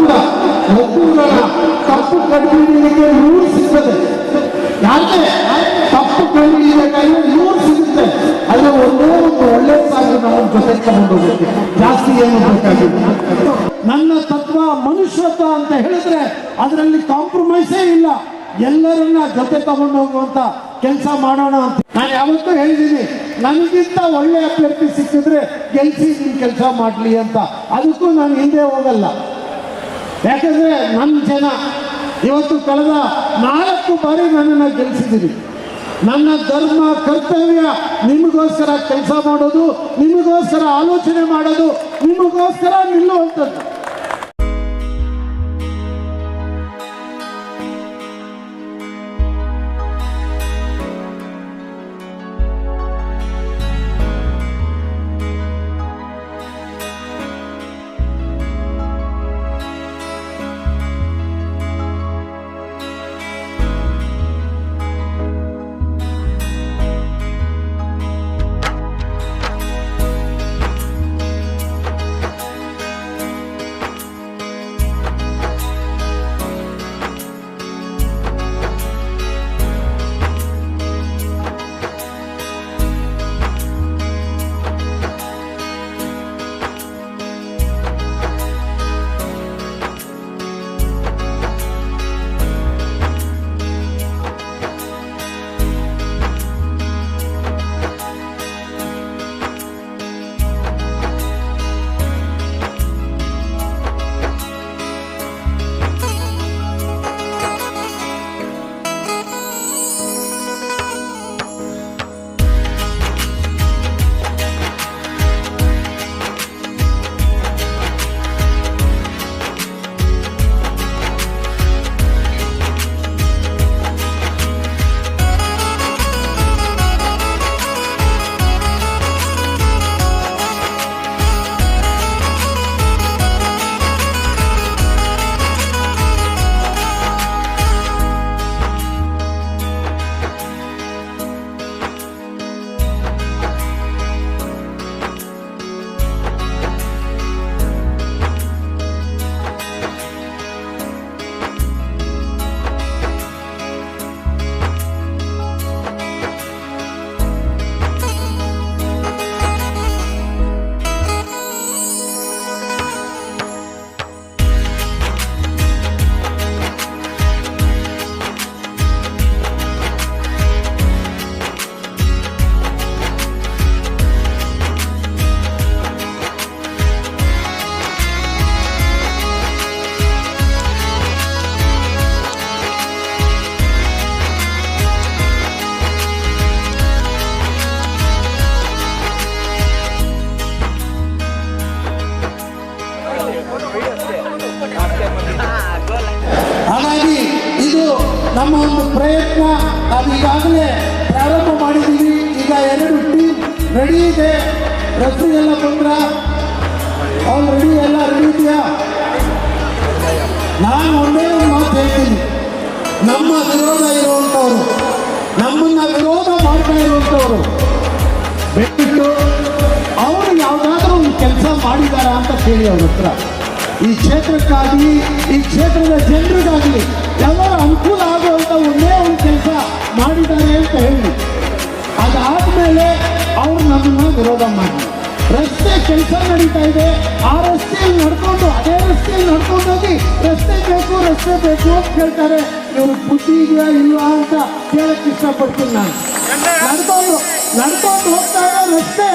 ಕೂಡ ಒಬ್ಬರ ತಪ್ಪು ಕಂಡುಹಿಡಿಯಲಿಕ್ಕೆ 100 ಸಿಗ್ತದೆ. ಯಾಕೆ ತಪ್ಪು ಕಂಡುಹಿಡಿಯಬೇಕಾದ್ರೆ 100 ಸಿಗುತ್ತೆ. ಅಲ್ಲ ಒಂದೇ ಒಂದು ಒಳ್ಳೆ ಸಾಕು ನಾವು ಜೊತೆ ತಗೊಂಡು ಹೋಗುತ್ತೆ, ಜಾಸ್ತಿ ಏನು ಬೇಕಾಗಿಲ್ಲ. ನನ್ನ ತತ್ವ ಮನುಷ್ಯತ್ವ ಅಂತ ಹೇಳಿದ್ರೆ ಅದರಲ್ಲಿ ಕಾಂಪ್ರಮೈಸೇ ಇಲ್ಲ. ಎಲ್ಲರನ್ನ ಜೊತೆ ತಗೊಂಡು ಹೋಗುವಂತ ಕೆಲಸ ಮಾಡೋಣ ಅಂತ ನಾನು ಯಾವತ್ತೂ ಹೇಳಿದ್ದೀನಿ. ನನಗಿಂತ ಒಳ್ಳೆ ಅಭ್ಯರ್ಥಿ ಸಿಕ್ಕಿದ್ರೆ ಗೆಲ್ಸಿ ನಿನ್ ಕೆಲಸ ಮಾಡಲಿ ಅಂತ. ಅದಕ್ಕೂ ನಾನು ಹಿಂದೆ ಹೋಗಲ್ಲ. ಯಾಕಂದ್ರೆ ನನ್ನ ಜನ ಇವತ್ತು ಕಳೆದ 4 ಬಾರಿ ನನ್ನನ್ನು ಗೆಲ್ಲಿಸಿದ್ದೀರಿ. ನನ್ನ ಧರ್ಮ ಕರ್ತವ್ಯ ನಿಮಗೋಸ್ಕರ ಕೆಲಸ ಮಾಡೋದು, ನಿಮಗೋಸ್ಕರ ಆಲೋಚನೆ ಮಾಡೋದು, ನಿಮಗೋಸ್ಕರ ನಿಲ್ಲುವಂಥದ್ದು. ಹಾಗಾಗಿ ಇದು ನಮ್ಮ ಒಂದು ಪ್ರಯತ್ನ. ನಾವು ಈಗಾಗಲೇ ಪ್ರಾರಂಭ ಮಾಡಿದ್ದೀವಿ. ಈಗ 2 ಟೀಮ್ ರೆಡಿ ಇದೆ. ರೆಫ್ರಿ ಎಲ್ಲ ಬಂದ್ರ ಆಲ್ರೆಡಿ ಎಲ್ಲ ರೆಡಿ ಇದೆಯಾ? ನಾನು ಒಂದೇ ಒಂದು ಮಾತು ಹೇಳ್ತೀನಿ. ನಮ್ಮ ವಿರೋಧ ಇರುವಂಥವ್ರು, ನಮ್ಮನ್ನ ವಿರೋಧ ಮಾಡ್ತಾ ಇರುವಂಥವ್ರು ಬಿಟ್ಟು ಅವರು ಯಾವುದಾದ್ರೂ ಒಂದು ಕೆಲಸ ಮಾಡಿದಾರ ಅಂತ ಕೇಳಿ ಅವ್ರ ಹತ್ರ. ಈ ಕ್ಷೇತ್ರಕ್ಕಾಗಲಿ, ಈ ಕ್ಷೇತ್ರದ ಜನರಿಗಾಗಲಿ ಎಲ್ಲರ ಅನುಕೂಲ ಆಗುವಂಥ ಒಂದೇ ಒಂದು ಕೆಲಸ ಮಾಡಿದ್ದಾರೆ ಅಂತ ಹೇಳಿ, ಅದಾದಮೇಲೆ ಅವ್ರು ನಮ್ಮನ್ನು ವಿರೋಧ ಮಾಡಿ. ರಸ್ತೆ ಕೆಲಸ ನಡೀತಾ ಇದೆ, ಆ ರಸ್ತೆಯಲ್ಲಿ ನಡ್ಕೊಂಡು ಅದೇ ರಸ್ತೆಯಲ್ಲಿ ನಡ್ಕೊಂಡು ಹೋಗಿ ರಸ್ತೆ ಬೇಕು ಅಂತ ಕೇಳ್ತಾರೆ. ಇವ್ರು ಬುದ್ಧಿ ಇದೆಯಾ ಇಲ್ವಾ ಅಂತ ಕೇಳಕ್ಕೆ ಇಷ್ಟಪಡ್ತೀನಿ ನಾನು. ನಡ್ಕೊಂಡು ಹೋಗ್ತಾ ಇರೋ ರಸ್ತೆ,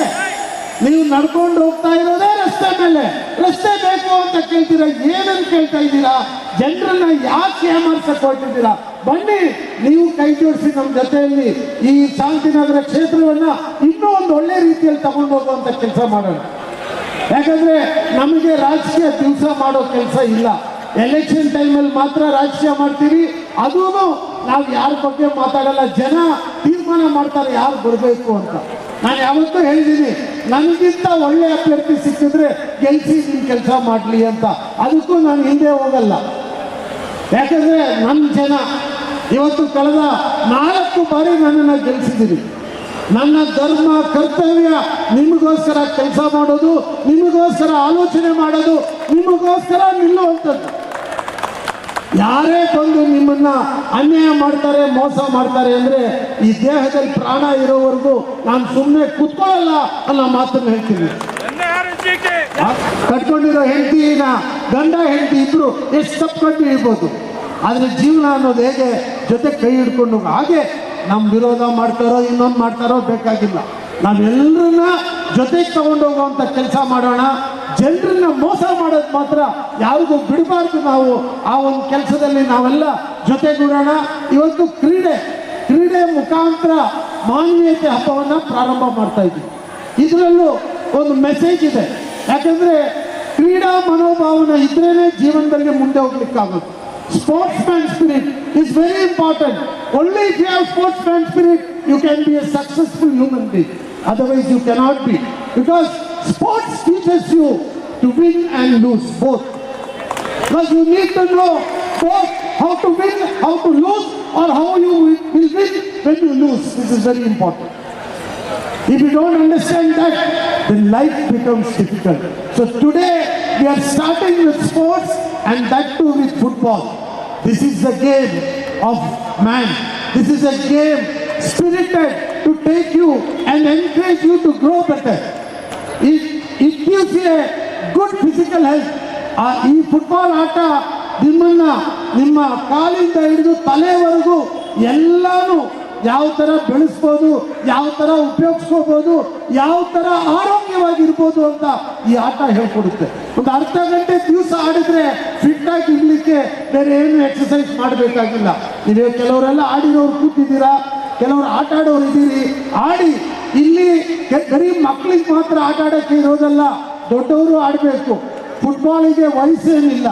ನೀವು ನಡ್ಕೊಂಡು ಹೋಗ್ತಾ ಇರೋದೇ ರಸ್ತೆ ಮೇಲೆ. ರಸ್ತೆ ಬೇಕು ಅಂತ ಕೇಳ್ತೀರಾ, ಏನಂತ ಕೇಳ್ತಾ ಇದ್ದೀರಾ? ಜನರನ್ನ ಯಾಕೆ ಏಮಾರ್ಸಕ್ಕೆ ಹೊರಟಿದ್ದೀರಾ? ಬನ್ನಿ, ನೀವು ಕೈ ಜೋಡಿಸಿ ನಮ್ಮ ಜೊತೆಯಲ್ಲಿ ಈ ಶಾಂತಿನಗರ ಕ್ಷೇತ್ರವನ್ನ ಇನ್ನೂ ಒಂದು ಒಳ್ಳೆ ರೀತಿಯಲ್ಲಿ ತಗೊಂಡು ಹೋಗುವಂತ ಕೆಲಸ ಮಾಡೋಣ. ಯಾಕಂದ್ರೆ ನಮಗೆ ರಾಜಕೀಯ ದಿವಸ ಮಾಡೋ ಕೆಲಸ ಇಲ್ಲ. ಎಲೆಕ್ಷನ್ ಟೈಮಲ್ಲಿ ಮಾತ್ರ ರಾಜಕೀಯ ಮಾಡ್ತೀರಿ. ಅದೂ ನಾವು ಯಾರ ಬಗ್ಗೆ ಮಾತಾಡಲ್ಲ. ಜನ ತೀರ್ಮಾನ ಮಾಡ್ತಾರೆ ಯಾರು ಬರಬೇಕು ಅಂತ. ನಾನು ಯಾವತ್ತೂ ಹೇಳಿದ್ದೀನಿ, ನನಗಿಂತ ಒಳ್ಳೆ ಅಭ್ಯರ್ಥಿ ಸಿಕ್ಕಿದ್ರೆ ಗೆಲ್ಸಿ ನಿನ್ ಕೆಲಸ ಮಾಡಲಿ ಅಂತ. ಅದಕ್ಕೂ ನಾನು ಹಿಂದೆ ಹೋಗಲ್ಲ. ಯಾಕಂದ್ರೆ ನನ್ನ ಜನ ಇವತ್ತು ಕಳೆದ 4 ಬಾರಿ ನನ್ನನ್ನು ಗೆಲ್ಲಿಸಿದ್ದೀರಿ. ನನ್ನ ಧರ್ಮ ಕರ್ತವ್ಯ ನಿಮಗೋಸ್ಕರ ಕೆಲಸ ಮಾಡೋದು, ನಿಮಗೋಸ್ಕರ ಆಲೋಚನೆ ಮಾಡೋದು, ನಿಮಗೋಸ್ಕರ ನಿಲ್ಲುವಂಥದ್ದು. ಯಾರೇ ಬಂದು ನಿಮ್ಮನ್ನ ಅನ್ಯಾಯ ಮಾಡ್ತಾರೆ, ಮೋಸ ಮಾಡ್ತಾರೆ ಅಂದ್ರೆ ಈ ದೇಹದಲ್ಲಿ ಪ್ರಾಣ ಇರೋವರೆಗೂ ನಾನು ಸುಮ್ಮನೆ ಕೂತ್ಕೊಳ್ಳಲ್ಲ ಅನ್ನೋ ಮಾತನ್ನು ಹೇಳ್ತೀನಿ. ಕಟ್ಕೊಂಡಿರೋ ಹೆಂಡತಿನ ಗಂಡ ಹೆಂಡತಿ ಇದ್ರು ಎಷ್ಟು ತಪ್ಕೊಂಡು ಇರ್ಬೋದು, ಆದ್ರೆ ಜೀವನ ಅನ್ನೋದು ಹೇಗೆ ಜೊತೆ ಕೈ ಹಿಡ್ಕೊಂಡು ಹಾಗೆ ನಮ್ಮ ವಿರೋಧ ಮಾಡ್ತಾರೋ ಇನ್ನೊಂದು ಮಾಡ್ತಾರೋ ಬೇಕಾಗಿಲ್ಲ. ನಾವೆಲ್ಲರನ್ನ ಜೊತೆಗೆ ತಗೊಂಡೋಗುವಂಥ ಕೆಲಸ ಮಾಡೋಣ. ಜನರನ್ನ ಮೋಸ ಮಾಡೋದು ಮಾತ್ರ ಯಾರಿಗೂ ಬಿಡಬಾರ್ದು. ನಾವು ಆ ಒಂದು ಕೆಲಸದಲ್ಲಿ ನಾವೆಲ್ಲ ಜೊತೆಗೂಡೋಣ. ಇವತ್ತು ಕ್ರೀಡೆ ಮುಖಾಂತರ ಮಾನವೀಯತೆ ಹಬ್ಬವನ್ನು ಪ್ರಾರಂಭ ಮಾಡ್ತಾ ಇದ್ದೀವಿ. ಇದರಲ್ಲೂ ಒಂದು ಮೆಸೇಜ್ ಇದೆ. ಯಾಕಂದ್ರೆ ಕ್ರೀಡಾ ಮನೋಭಾವನೆ ಇದ್ರೇನೆ ಜೀವನದಲ್ಲಿ ಮುಂದೆ ಹೋಗ್ಲಿಕ್ಕಾಗೋದು. Sportsman spirit is very important. Only if you have sportsman spirit, you can be a successful human being. Otherwise, you cannot be. Because sports teaches you to win and lose both. Because you need to know both how to win, how to lose, or how you will win when you lose. This is very important. If you don't understand that, then life becomes difficult. So today, we are starting with sports, and that too with football. This is the game of man. This is a game spirited to take you and encourage you to grow better. It gives you a good physical health. ಈ football ಆಟ ನಿಮ್ಮ ಕಾಲಿಂದ ಹಿಡಿದು ತಲೆವರೆಗೂ ಎಲ್ಲಾನು ಯಾವ ಥರ ಬೆಳೆಸ್ಬೋದು, ಯಾವ ಥರ ಉಪಯೋಗಿಸ್ಕೋಬೋದು, ಯಾವ ಥರ ಆರೋಗ್ಯವಾಗಿರ್ಬೋದು ಅಂತ ಈ ಆಟ ಹೇಳ್ಕೊಡುತ್ತೆ. ಒಂದು ಅರ್ಧ ಗಂಟೆ ದಿವಸ ಆಡಿದ್ರೆ ಫಿಟ್ ಆಗಿ ಇರ್ಲಿಕ್ಕೆ ಬೇರೆ ಏನು ಎಕ್ಸಸೈಸ್ ಮಾಡಬೇಕಾಗಿಲ್ಲ. ನೀವು ಕೆಲವರೆಲ್ಲ ಆಡಿರೋರು ಕೂತಿದ್ದೀರಾ, ಕೆಲವರು ಆಟ ಆಡೋರು ಇದ್ದೀರಿ. ಆಡಿ ಇಲ್ಲಿ ಬರೀ ಮಕ್ಕಳಿಗೆ ಮಾತ್ರ ಆಟ ಆಡೋಕ್ಕೆ ಇರೋದಲ್ಲ, ದೊಡ್ಡವರು ಆಡಬೇಕು. ಫುಟ್ಬಾಲಿಗೆ ವಯಸ್ಸೇನಿಲ್ಲ.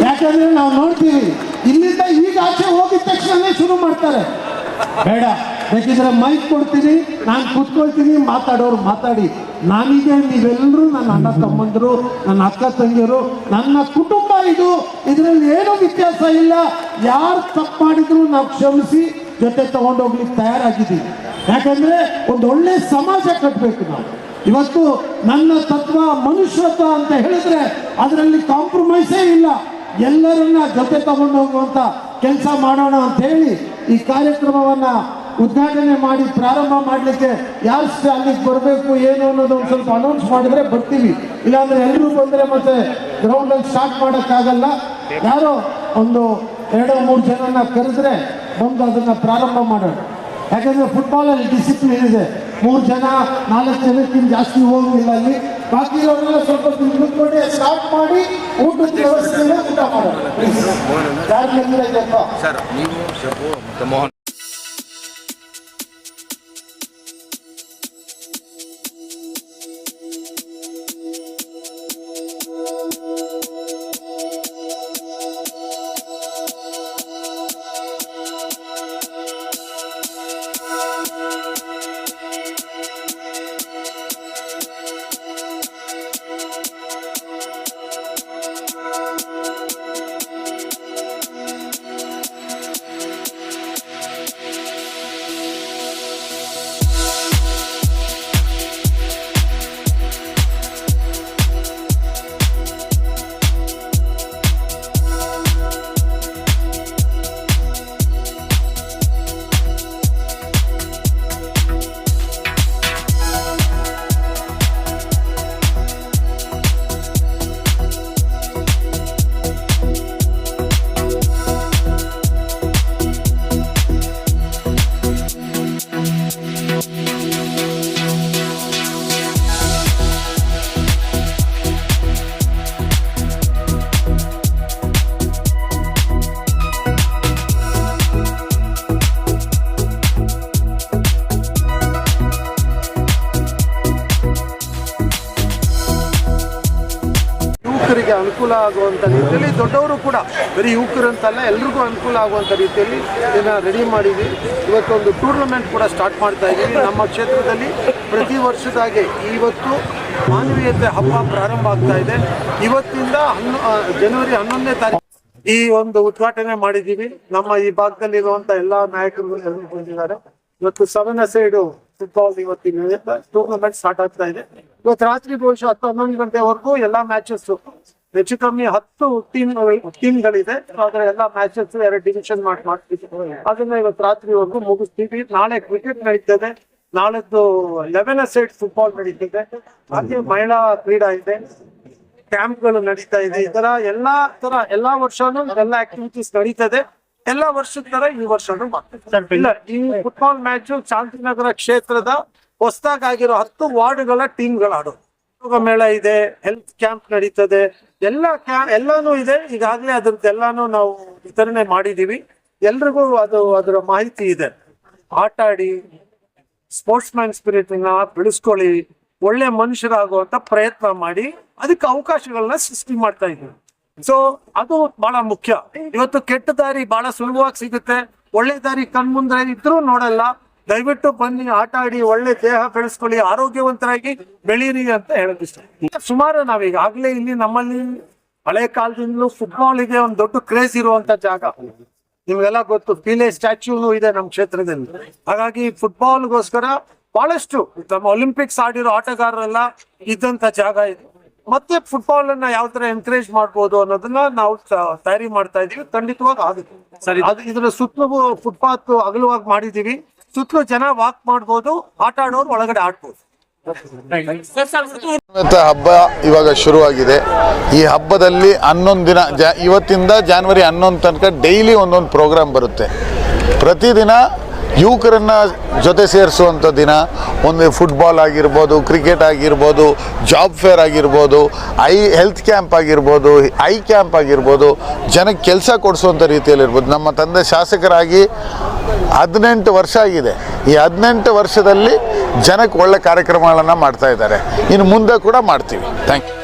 ಯಾಕಂದ್ರೆ ನಾವು ನೋಡ್ತೀವಿ ಇಲ್ಲಿಂದ ಈಗ ಆಚೆ ಹೋಗಿದ ತಕ್ಷಣ ಶುರು ಮಾಡ್ತಾರೆ. ಬೇಡ, ಬೇಕಿದ್ರೆ ಮೈಕ್ ಕೊಡ್ತೀನಿ, ನಾನು ಕೂತ್ಕೊಳ್ತೀನಿ, ಮಾತಾಡೋರು ಮಾತಾಡಿ. ನನಗೆ ನೀವೆಲ್ಲರೂ ನನ್ನ ಅಣ್ಣ ತಮ್ಮಂದರು, ನನ್ನ ಅಕ್ಕ ತಂಗಿಯರು, ನನ್ನ ಕುಟುಂಬ. ಇದರಲ್ಲಿ ಏನೂ ವ್ಯತ್ಯಾಸ ಇಲ್ಲ. ಯಾರು ತಪ್ಪು ಮಾಡಿದ್ರು ನಾವು ಕ್ಷಮಿಸಿ ಜೊತೆ ತಗೊಂಡೋಗ್ಲಿಕ್ಕೆ ತಯಾರಾಗಿದ್ದೀವಿ. ಯಾಕಂದ್ರೆ ಒಂದೊಳ್ಳೆ ಸಮಾಜ ಕಟ್ಟಬೇಕು ನಾವು. ಇವತ್ತು ನನ್ನ ತತ್ವ ಮನುಷ್ಯತ್ವ ಅಂತ ಹೇಳಿದ್ರೆ ಅದರಲ್ಲಿ ಕಾಂಪ್ರಮೈಸೇ ಇಲ್ಲ. ಎಲ್ಲರನ್ನ ಜೊತೆ ತಗೊಂಡು ಹೋಗುವಂತ ಕೆಲಸ ಮಾಡೋಣ ಅಂತ ಹೇಳಿ ಈ ಕಾರ್ಯಕ್ರಮವನ್ನ ಉದ್ಘಾಟನೆ ಮಾಡಿ ಪ್ರಾರಂಭ ಮಾಡಲಿಕ್ಕೆ ಯಾರು ಅಲ್ಲಿಗೆ ಬರಬೇಕು ಏನು ಅನ್ನೋದು ಒಂದು ಸ್ವಲ್ಪ ಅನೌನ್ಸ್ ಮಾಡಿದ್ರೆ ಬರ್ತೀವಿ. ಇಲ್ಲಾಂದ್ರೆ ಎಲ್ಲರೂ ಬಂದರೆ ಮತ್ತೆ ಗ್ರೌಂಡಲ್ಲಿ ಸ್ಟಾರ್ಟ್ ಮಾಡೋಕ್ಕಾಗಲ್ಲ. ಯಾರೋ ಒಂದು 2-3 ಜನನ ಕರೆದ್ರೆ ಬಂದು ಅದನ್ನ ಪ್ರಾರಂಭ ಮಾಡೋಣ. ಯಾಕಂದ್ರೆ ಫುಟ್ಬಾಲಲ್ಲಿ ಡಿಸಿಪ್ಲಿನ್ ಇದೆ. 3 ಜನ 4 ಜನಕ್ಕಿಂತ ಜಾಸ್ತಿ ಹೋಗಿಲ್ಲ ಅಲ್ಲಿ. ಬಾಕಿ ಇರೋರೆಲ್ಲ ಸ್ವಲ್ಪ ನಿಂತ್ಕೊಂಡು ಸ್ಟಾರ್ಟ್ ಮಾಡಿ ಊಟದ ವ್ಯವಸ್ಥೆಯನ್ನು ಊಟ ಮಾಡೋಣ. ಸರ್ ನೀವು ಮೋಹನ್ ಯುವಕರಿಗೆ ಅನುಕೂಲ ಆಗುವಂಥ ರೀತಿಯಲ್ಲಿ, ದೊಡ್ಡವರು ಕೂಡ ಬರೀ ಯುವಕರಂತಲ್ಲ ಎಲ್ರಿಗೂ ಅನುಕೂಲ ಆಗುವಂಥ ರೀತಿಯಲ್ಲಿ ಇದನ್ನು ರೆಡಿ ಮಾಡಿದ್ವಿ. ಇವತ್ತೊಂದು ಟೂರ್ನಮೆಂಟ್ ಕೂಡ ಸ್ಟಾರ್ಟ್ ಮಾಡ್ತಾ ಇದ್ದೀವಿ ನಮ್ಮ ಕ್ಷೇತ್ರದಲ್ಲಿ. ಪ್ರತಿ ವರ್ಷದಾಗೆ ಇವತ್ತು ಮಾನವೀಯತೆ ಹಬ್ಬ ಪ್ರಾರಂಭ ಆಗ್ತಾ ಇದೆ. ಇವತ್ತಿಂದ ಜನವರಿ 11ನೇ ತಾರೀಕು ಈ ಒಂದು ಉದ್ಘಾಟನೆ ಮಾಡಿದ್ದೀವಿ. ನಮ್ಮ ಈ ಭಾಗದಲ್ಲಿರುವಂಥ ಎಲ್ಲ ನಾಯಕರು ಎಲ್ಲರೂ ಬಂದಿದ್ದಾರೆ. ಇವತ್ತು 7 ಸೈಡು ಫುಟ್ಬಾಲ್ ಇವತ್ತಿನ ಟೂರ್ನಮೆಂಟ್ ಸ್ಟಾರ್ಟ್ ಆಗ್ತಾ ಇದೆ. ಇವತ್ತು ರಾತ್ರಿ ಬಹುಶಃ 10-11 ಗಂಟೆವರೆಗೂ ಎಲ್ಲ ಮ್ಯಾಚಸ್ ಹೆಚ್ಚು ಕಮ್ಮಿ 10 ಟೀಮ್ಗಳಿದೆ. ಅದರ ಎಲ್ಲ ಮ್ಯಾಚಸ್ 2 ಡಿವಿಷನ್ ಮಾಡ್ತೀವಿ. ಅದನ್ನ ಇವತ್ತು ರಾತ್ರಿವರೆಗೂ ಮುಗಿಸ್ತೀವಿ. ನಾಳೆ ಕ್ರಿಕೆಟ್ ನಡೀತದೆ, ನಾಳೆದ್ದು 11 ಸೈಡ್ ಫುಟ್ಬಾಲ್ ನಡೀತಿದೆ, ಹಾಗೆ ಮಹಿಳಾ ಕ್ರೀಡಾ ಇದೆ, ಕ್ಯಾಂಪ್ಗಳು ನಡೀತಾ ಇದೆ. ಈ ತರ ಎಲ್ಲಾ ವರ್ಷನೂ ಎಲ್ಲ ಆಕ್ಟಿವಿಟೀಸ್ ನಡೀತದೆ. ಎಲ್ಲಾ ವರ್ಷದ ತರ ಈ ವರ್ಷನೂ ಮಾಡ್ತೀವಿ. ಇಲ್ಲ, ಈ ಫುಟ್ಬಾಲ್ ಮ್ಯಾಚ್ ಶಾಂತಿನಗರ ಕ್ಷೇತ್ರದ ಹೊಸದಾಗಿರೋ 10 ವಾರ್ಡ್ಗಳ ಟೀಮ್ಗಳು ಆಡೋದು. ಯೋಗ ಮೇಳ ಇದೆ, ಹೆಲ್ತ್ ಕ್ಯಾಂಪ್ ನಡೀತದೆ, ಎಲ್ಲಾನು ಇದೆ. ಈಗಾಗಲೇ ಅದ್ರದ್ದೆಲ್ಲಾನು ನಾವು ವಿತರಣೆ ಮಾಡಿದೀವಿ. ಎಲ್ರಿಗೂ ಅದರ ಮಾಹಿತಿ ಇದೆ. ಆಟ ಆಡಿ, ಸ್ಪೋರ್ಟ್ಸ್ ಮ್ಯಾನ್ ಸ್ಪಿರಿಟ್ ಬೆಳೆಸ್ಕೊಳ್ಳಿ, ಒಳ್ಳೆ ಮನುಷ್ಯರಾಗುವಂತ ಪ್ರಯತ್ನ ಮಾಡಿ, ಅದಕ್ಕೆ ಅವಕಾಶಗಳನ್ನ ಸೃಷ್ಟಿ ಮಾಡ್ತಾ ಇದ್ದೀವಿ. ಸೊ ಅದು ಬಹಳ ಮುಖ್ಯ. ಇವತ್ತು ಕೆಟ್ಟ ದಾರಿ ಬಹಳ ಸುಲಭವಾಗಿ ಸಿಗುತ್ತೆ, ಒಳ್ಳೆ ದಾರಿ ಕಣ್ಮುಂದ್ರೆ ಇದ್ರೂ ನೋಡಲ್ಲ. ದಯವಿಟ್ಟು ಬನ್ನಿ, ಆಟ ಆಡಿ, ಒಳ್ಳೆ ದೇಹ ಬೆಳೆಸ್ಕೊಳ್ಳಿ, ಆರೋಗ್ಯವಂತರಾಗಿ ಬೆಳೀರಿ ಅಂತ ಹೇಳೋದಿಷ್ಟ. ಸುಮಾರು ನಾವೀಗಾಗಲೇ ಇಲ್ಲಿ ನಮ್ಮಲ್ಲಿ ಹಳೆ ಕಾಲದಿಂದಲೂ ಫುಟ್ಬಾಲಿಗೆ ಒಂದು ದೊಡ್ಡ ಕ್ರೇಜ್ ಇರುವಂತ ಜಾಗ. ನಿಮ್ಗೆಲ್ಲ ಗೊತ್ತು, ಪೀಲೆ ಸ್ಟ್ಯಾಚ್ಯೂನು ಇದೆ ನಮ್ಮ ಕ್ಷೇತ್ರದಲ್ಲಿ. ಹಾಗಾಗಿ ಫುಟ್ಬಾಲ್ಗೋಸ್ಕರ ಬಹಳಷ್ಟು ನಮ್ಮ ಒಲಿಂಪಿಕ್ಸ್ ಆಡಿರೋ ಆಟಗಾರರೆಲ್ಲ ಇದ್ದಂತ ಜಾಗ ಇದೆ. ಮತ್ತೆ ಫುಟ್ಬಾಲ್ ಅನ್ನ ಯಾವ ತರ ಎನ್ಕರೇಜ್ ಮಾಡ್ಬೋದು ಅನ್ನೋದನ್ನ ನಾವು ತಯಾರಿ ಮಾಡ್ತಾ ಇದೀವಿ. ಖಂಡಿತವಾಗಿ ಆಗುತ್ತೆ ಸರಿ. ಇದ್ರ ಸುತ್ತಲೂ ಫುಟ್ಪಾತ್ ಅಗಲವಾಗಿ ಮಾಡಿದೀವಿ. ಸುತ್ತಲೂ ಜನ ವಾಕ್ ಮಾಡ್ಬೋದು, ಆಟ ಆಡೋರು ಒಳಗಡೆ ಆಡ್ಬೋದು. ಹಬ್ಬ ಇವಾಗ ಶುರುವಾಗಿದೆ. ಈ ಹಬ್ಬದಲ್ಲಿ 11 ದಿನ, ಇವತ್ತಿಂದ ಜನವರಿ 11 ತನಕ ಡೈಲಿ ಒಂದೊಂದು ಪ್ರೋಗ್ರಾಮ್ ಬರುತ್ತೆ. ಪ್ರತಿದಿನ ಯುವಕರನ್ನ ಜೊತೆ ಸೇರಿಸುವಂಥ ದಿನ. ಒಂದು ಫುಟ್ಬಾಲ್ ಆಗಿರ್ಬೋದು, ಕ್ರಿಕೆಟ್ ಆಗಿರ್ಬೋದು, ಜಾಬ್ ಫೇರ್ ಆಗಿರ್ಬೋದು, ಹೆಲ್ತ್ ಕ್ಯಾಂಪ್ ಆಗಿರ್ಬೋದು, ಕ್ಯಾಂಪ್ ಆಗಿರ್ಬೋದು, ಜನಕ್ಕೆ ಕೆಲಸ ಕೊಡಿಸುವಂಥ ರೀತಿಯಲ್ಲಿರ್ಬೋದು. ನಮ್ಮ ತಂದೆ ಶಾಸಕರಾಗಿ 18 ವರ್ಷ ಆಗಿದೆ. ಈ 18 ವರ್ಷದಲ್ಲಿ ಜನಕ್ಕೆ ಒಳ್ಳೆ ಕಾರ್ಯಕ್ರಮಗಳನ್ನು ಮಾಡ್ತಾ ಇದ್ದಾರೆ. ಇನ್ನು ಮುಂದೆ ಕೂಡ ಮಾಡ್ತೀವಿ. Thank you.